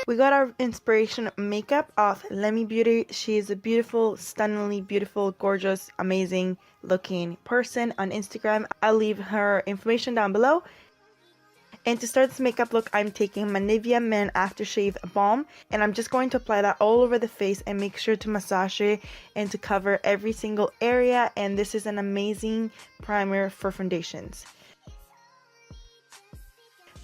We got our inspiration makeup off LemyBeauty. She is a beautiful, stunningly beautiful, gorgeous, amazing looking person on Instagram. I'll leave her information down below. And to start this makeup look, I'm taking my NIVEA Men Aftershave Balm, and I'm just going to apply that all over the face and make sure to massage it and to cover every single area. And this is an amazing primer for foundations.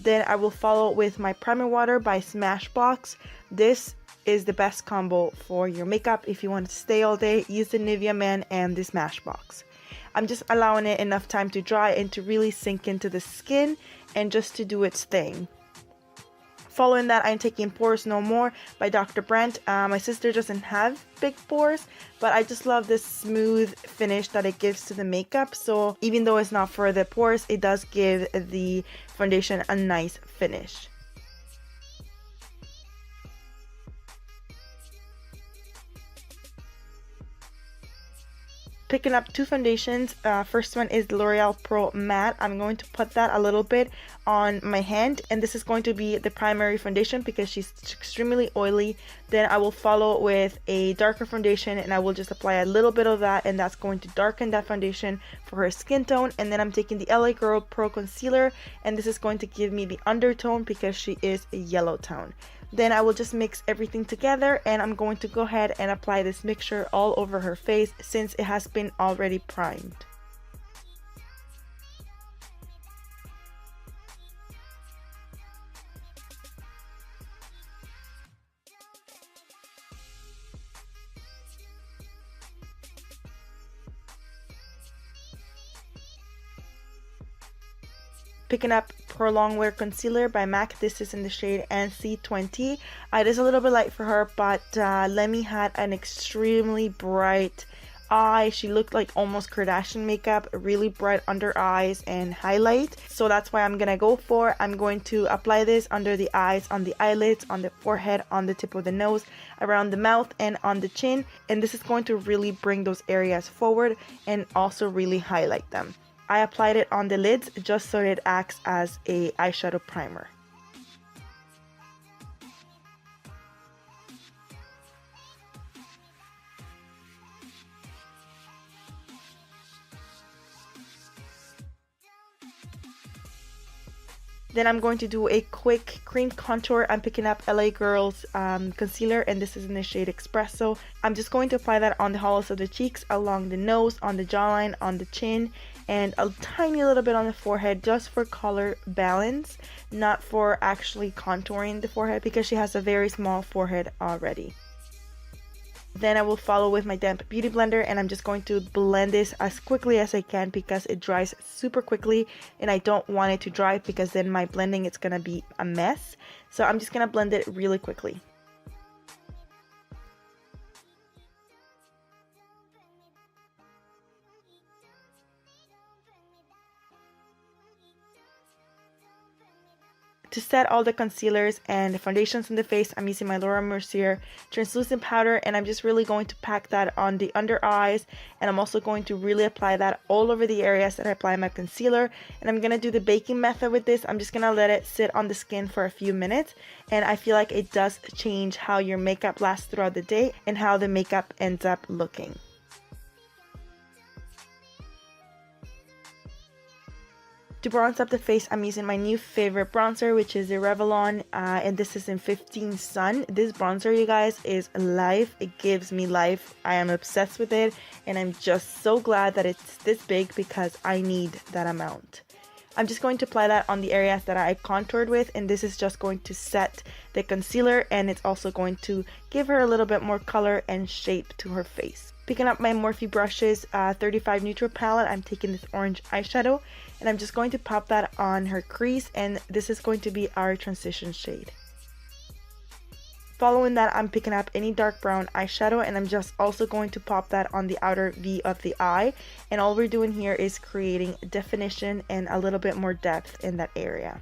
Then I will follow with my primer water by SMASHBOX. This is the best combo for your makeup if you want to stay all day. Use the NIVEA Men and the SMASHBOX. I'm just allowing it enough time to dry and to really sink into the skin and just to do its thing. Following that, I'm taking Pores No More by Dr. BRANDT. My sister doesn't have big pores, but I just love this smooth finish that it gives to the makeup. So even though it's not for the pores, it does give the foundation a nice finish. Picking up two foundations. First one is L'Oreal Pro Matte. I'm going to put that a little bit on my hand, and this is going to be the primary foundation because she's extremely oily. Then I will follow with a darker foundation, and I will just apply a little bit of that, and that's going to darken that foundation for her skin tone. And then I'm taking the LA Girl Pro Concealer, and this is going to give me the undertone because she is a yellow tone. Then I will just mix everything together, and I'm going to go ahead and apply this mixture all over her face since it has been already primed. Picking up her Longwear Concealer by MAC. This is in the shade NC20. It is a little bit light for her, but Lemmy had an extremely bright eye. She looked like almost Kardashian makeup, really bright under eyes and highlight. So that's why I'm gonna go for. I'm going to apply this under the eyes, on the eyelids, on the forehead, on the tip of the nose, around the mouth, and on the chin. And this is going to really bring those areas forward and also really highlight them. I applied it on the lids just so it acts as a eyeshadow primer. Then I'm going to do a quick cream contour. I'm picking up LA Girl's concealer, and this is in the shade Espresso. I'm just going to apply that on the hollows of the cheeks, along the nose, on the jawline, on the chin, and a tiny little bit on the forehead just for color balance, not for actually contouring the forehead because she has a very small forehead already. Then I will follow with my damp beauty blender, and I'm just going to blend this as quickly as I can because it dries super quickly and I don't want it to dry because then my blending is gonna be a mess. So I'm just gonna blend it really quickly. To set all the concealers and the foundations in the face, I'm using my MERCIER translucent powder, and I'm just really going to pack that on the under eyes, and I'm also going to really apply that all over the areas that I apply my concealer. And I'm going to do the baking method with this. I'm just going to let it sit on the skin for a few minutes, and I feel like it does change how your makeup lasts throughout the day and how the makeup ends up looking. To bronze up the face, I'm using my new favorite bronzer, which is the Revlon, and this is in 15 Sun. This bronzer, you guys, is life. It gives me life. I am obsessed with it, and I'm just so glad that it's this big because I need that amount. I'm just going to apply that on the areas that I contoured with, and this is just going to set the concealer, and it's also going to give her a little bit more color and shape to her face. Picking up my Morphe brushes, 35 Neutral palette, I'm taking this orange eyeshadow, and I'm just going to pop that on her crease, and this is going to be our transition shade. Following that, I'm picking up any dark brown eyeshadow, and I'm just also going to pop that on the outer V of the eye, and all we're doing here is creating definition and a little bit more depth in that area.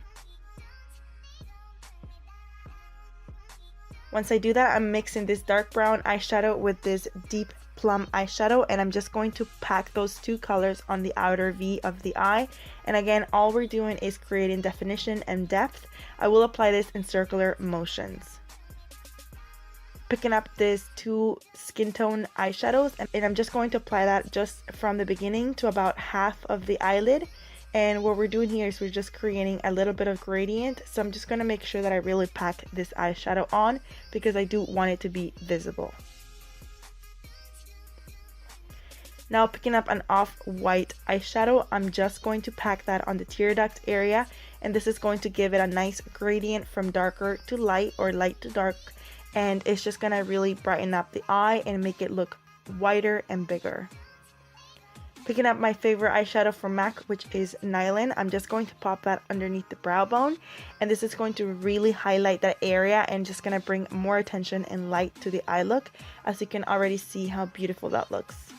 Once I do that, I'm mixing this dark brown eyeshadow with this deep plum eyeshadow, and I'm just going to pack those two colors on the outer V of the eye. And again, all we're doing is creating definition and depth. I will apply this in circular motions. Picking up these two skin tone eyeshadows, and I'm just going to apply that just from the beginning to about half of the eyelid. And what we're doing here is we're just creating a little bit of gradient, so I'm just going to make sure that I really pack this eyeshadow on because I do want it to be visible. Now picking up an off-white eyeshadow, I'm just going to pack that on the tear duct area, and this is going to give it a nice gradient from darker to light or light to dark, and it's just going to really brighten up the eye and make it look whiter and bigger. Picking up my favorite eyeshadow from MAC, which is NYLON, I'm just going to pop that underneath the brow bone, and this is going to really highlight that area and just going to bring more attention and light to the eye look, as you can already see how beautiful that looks.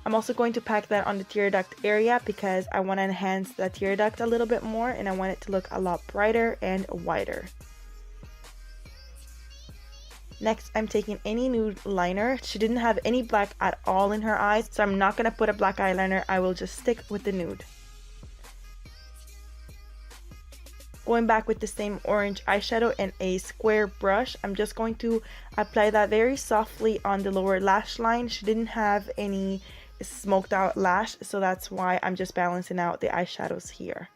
I'm also going to pack that on the tear duct area because I want to enhance the tear duct a little bit more, and I want it to look a lot brighter and wider. Next, I'm taking any nude liner. She didn't have any black at all in her eyes, so I'm not going to put a black eyeliner. I will just stick with the nude. Going back with the same orange eyeshadow and a square brush, I'm just going to apply that very softly on the lower lash line. She didn't have any smoked out lash, so that's why I'm just balancing out the eyeshadows here.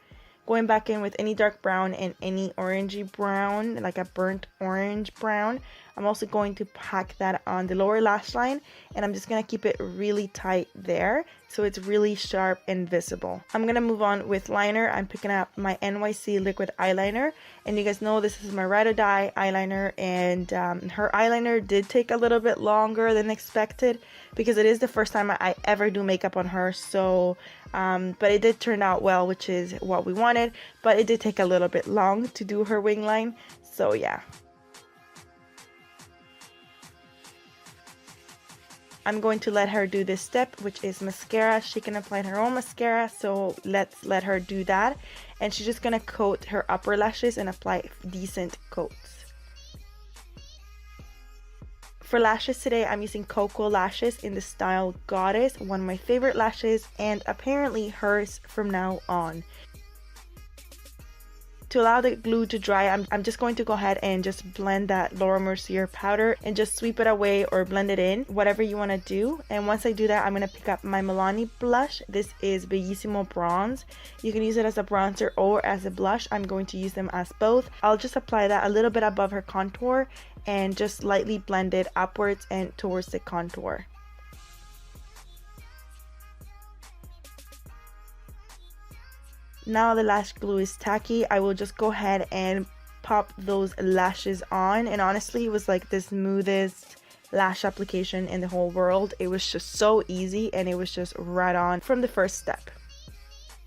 Going back in with any dark brown and any orangey brown, like a burnt orange brown, I'm also going to pack that on the lower lash line, and I'm just going to keep it really tight there so it's really sharp and visible. I'm going to move on with liner. I'm picking up my NYC liquid eyeliner, and you guys know this is my ride or die eyeliner, and her eyeliner did take a little bit longer than expected because it is the first time I ever do makeup on her, so but it did turn out well, which is what we wanted, but it did take a little bit long to do her wing line, so yeah. I'm going to let her do this step, which is mascara. She can apply her own mascara, so let's let her do that. And she's just gonna coat her upper lashes and apply decent coats. For lashes today, I'm using KOKO lashes in the style Goddess, one of my favorite lashes, and apparently hers from now on. To allow the glue to dry, I'm just going to go ahead and just blend that Mercier powder and just sweep it away or blend it in, whatever you want to do. And once I do that, I'm going to pick up my MILANI blush. This is BELLISIMO Bronze. You can use it as a bronzer or as a blush. I'm going to use them as both. I'll just apply that a little bit above her contour and just lightly blend it upwards and towards the contour. Now the lash glue is tacky, I will just go ahead and pop those lashes on, and honestly it was like the smoothest lash application in the whole world. It was just so easy and it was just right on from the first step.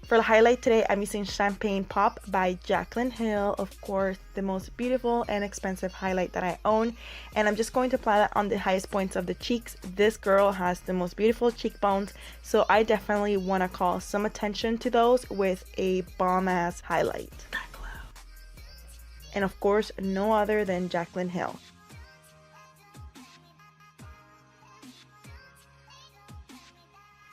For the highlight today, I'm using Champagne Pop by Jaclyn Hill, of course the most beautiful and expensive highlight that I own, and I'm just going to apply that on the highest points of the cheeks. This girl has the most beautiful cheekbones, so I definitely want to call some attention to those with a bomb ass highlight. And of course, no other than Jaclyn Hill.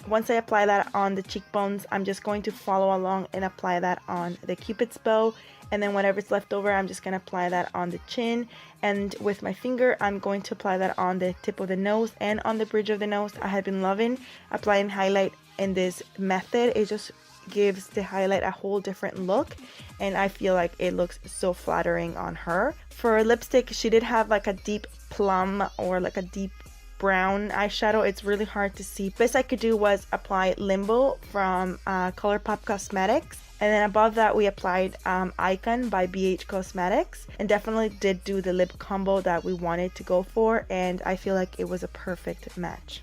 Once I apply that on the cheekbones, I'm just going to follow along and apply that on the Cupid's bow, and then whatever's left over, I'm just going to apply that on the chin, and with my finger I'm going to apply that on the tip of the nose and on the bridge of the nose. I have been loving applying highlight in this method. It just gives the highlight a whole different look, and I feel like it looks so flattering on her. For lipstick, she did have like a deep plum or like a deep brown eyeshadow. It's really hard to see. Best I could do was apply Limbo from ColourPop Cosmetics, and then above that we applied Icon by BH Cosmetics, and definitely did do the lip combo that we wanted to go for, and I feel like it was a perfect match.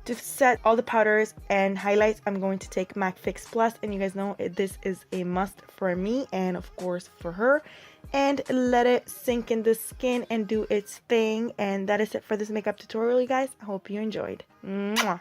To set all the powders and highlights, I'm going to take MAC Fix Plus, and you guys know this is a must for me and of course for her, and let it sink in the skin and do its thing. And that is it for this makeup tutorial, you guys. I hope you enjoyed. Mwah.